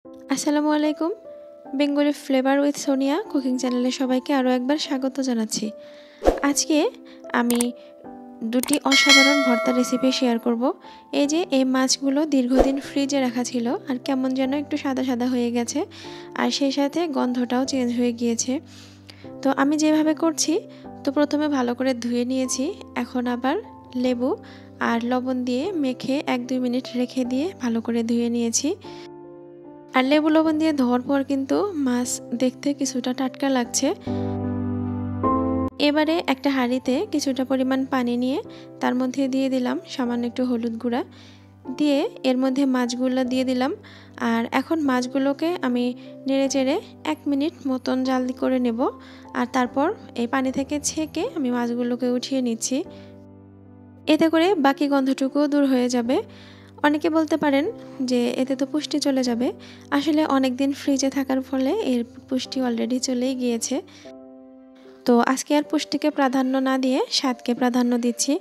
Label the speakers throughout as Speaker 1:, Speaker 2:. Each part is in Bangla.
Speaker 1: আসসালামু আলাইকুম। Bengali flavour with Sonia cooking চ্যানেলে সবাইকে আরও একবার স্বাগত জানাচ্ছি। আজকে আমি দুটি অসাধারণ ভর্তা রেসিপি শেয়ার করব। এই মাছগুলো দীর্ঘদিন ফ্রিজে রাখা ছিল আর কেমন যেন একটু সাদা সাদা হয়ে গেছে, আর সেই সাথে গন্ধটাও চেঞ্জ হয়ে গিয়েছে। তো আমি যেভাবে করছি, তো প্রথমে ভালো করে ধুয়ে নিয়েছি, এখন আবার লেবু আর লবণ দিয়ে মেখে 1-2 মিনিট রেখে দিয়ে ভালো করে ধুয়ে নিয়েছি। আর লেবু লবণ দিয়ে ধোয়ার পর কিন্তু মাছ দেখতে কিছুটা টাটকা লাগছে। এবারে একটা হাঁড়িতে কিছুটা পরিমাণ পানি নিয়ে তার মধ্যে দিয়ে দিলাম সামান্য একটু হলুদ গুঁড়া, দিয়ে এর মধ্যে মাছগুলো দিয়ে দিলাম। আর এখন মাছগুলোকে আমি নেড়ে চেড়ে 1 মিনিট মতন জাল করে নেব। আর তারপর এই পানি থেকে ছেঁকে আমি মাছগুলোকে উঠিয়ে নিচ্ছি। এতে করে বাকি গন্ধটুকুও দূর হয়ে যাবে। অনেকে বলতে পারেন যে এতে তো পুষ্টি চলে যাবে। আসলে অনেক দিন ফ্রিজে থাকার ফলে এর পুষ্টি অলরেডি চলেই গিয়েছে। তো আজকে আর পুষ্টিকে প্রাধান্য না দিয়ে স্বাদকে প্রাধান্য দিচ্ছি।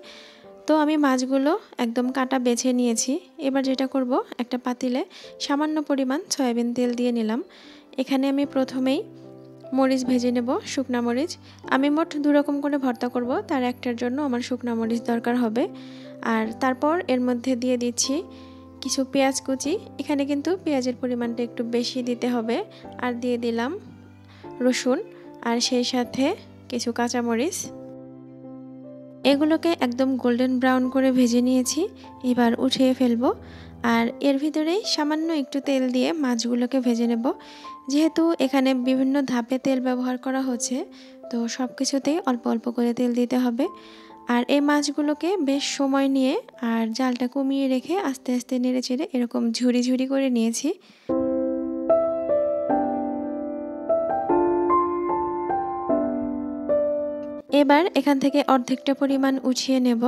Speaker 1: তো আমি মাছগুলো একদম কাটা বেছে নিয়েছি। এবার যেটা করব, একটা পাতিলে সামান্য পরিমাণ সয়াবিন তেল দিয়ে নিলাম। এখানে আমি প্রথমেই মরিচ ভেজে নেব, শুকনা মরিচ। আমি মোট 2 রকম করে ভর্তা করব, তার একটার জন্য আমার শুকনা মরিচ দরকার হবে। আর তারপর এর মধ্যে দিয়ে দিচ্ছি কিছু পেঁয়াজ কুচি। এখানে কিন্তু পেঁয়াজের পরিমাণটা একটু বেশি দিতে হবে। আর দিয়ে দিলাম রসুন, আর সেই সাথে কিছু কাঁচামরিচ। এগুলোকে একদম গোল্ডেন ব্রাউন করে ভেজে নিয়েছি। এবার উঠিয়ে ফেলবো। আর এর ভিতরেই সামান্য একটু তেল দিয়ে মাছগুলোকে ভেজে নেব। যেহেতু এখানে বিভিন্ন ধাপে তেল ব্যবহার করা হচ্ছে, তো সব কিছুতেই অল্প অল্প করে তেল দিতে হবে। আর এই মাছগুলোকে বেশ সময় নিয়ে আর জালটা কমিয়ে রেখে আস্তে আস্তে নেড়ে চেড়ে এরকম ঝুরি ঝুরি করে নিয়েছি। এবার এখান থেকে অর্ধেকটা পরিমাণ উঠিয়ে নেব।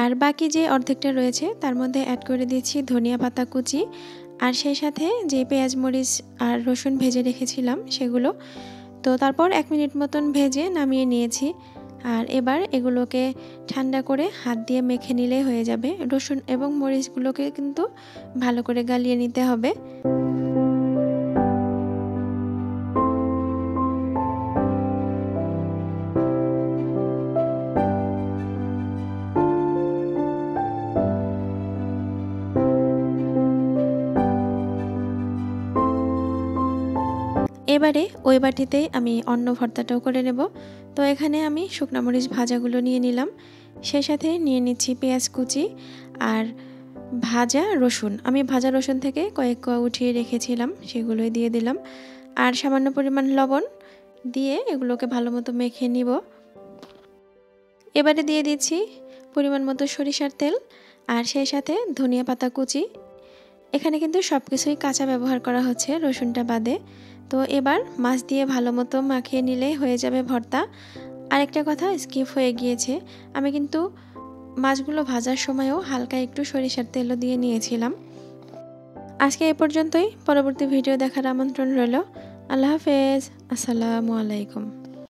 Speaker 1: আর বাকি যে অর্ধেকটা রয়েছে তার মধ্যে অ্যাড করে দিচ্ছি ধনিয়া পাতা কুচি, আর সেই সাথে যে পেঁয়াজ মরিচ আর রসুন ভেজে রেখেছিলাম সেগুলো। তো তারপর 1 মিনিট মতন ভেজে নামিয়ে নিয়েছি। আর এবার এগুলোকে ঠান্ডা করে হাত দিয়ে মেখে নিলেই হয়ে যাবে। রসুন এবং মরিচগুলোকে কিন্তু ভালো করে গালিয়ে নিতে হবে। এবারে ওই বাটিতেই আমি অন্য ভর্তাটাও করে নেব। তো এখানে আমি শুকনা মরিচ ভাজাগুলো নিয়ে নিলাম, সেই সাথে নিয়ে নিচ্ছি পেঁয়াজ কুচি আর ভাজা রসুন। আমি ভাজা রসুন থেকে কয়েক কোয়া উঠিয়ে রেখেছিলাম, সেগুলোই দিয়ে দিলাম। আর সামান্য পরিমাণ লবণ দিয়ে এগুলোকে ভালো মতো মেখে নিব। এবারে দিয়ে দিচ্ছি পরিমাণ মতো সরিষার তেল, আর সেই সাথে ধনিয়া পাতা কুচি। এখানে কিন্তু সব কিছুই কাঁচা ব্যবহার করা হচ্ছে, রসুনটা বাদে। তো এবার মাছ দিয়ে ভালো মতো মাখিয়ে নিলেই হয়ে যাবে ভর্তা। আরেকটা কথা স্কিপ হয়ে গিয়েছে, আমি কিন্তু মাছগুলো ভাজার সময়ও হালকা একটু সরিষার তেলও দিয়ে নিয়েছিলাম। আজকে এ পর্যন্তই। পরবর্তী ভিডিও দেখার আমন্ত্রণ রইল। আল্লাহ হাফেজ। আসসালামু আলাইকুম।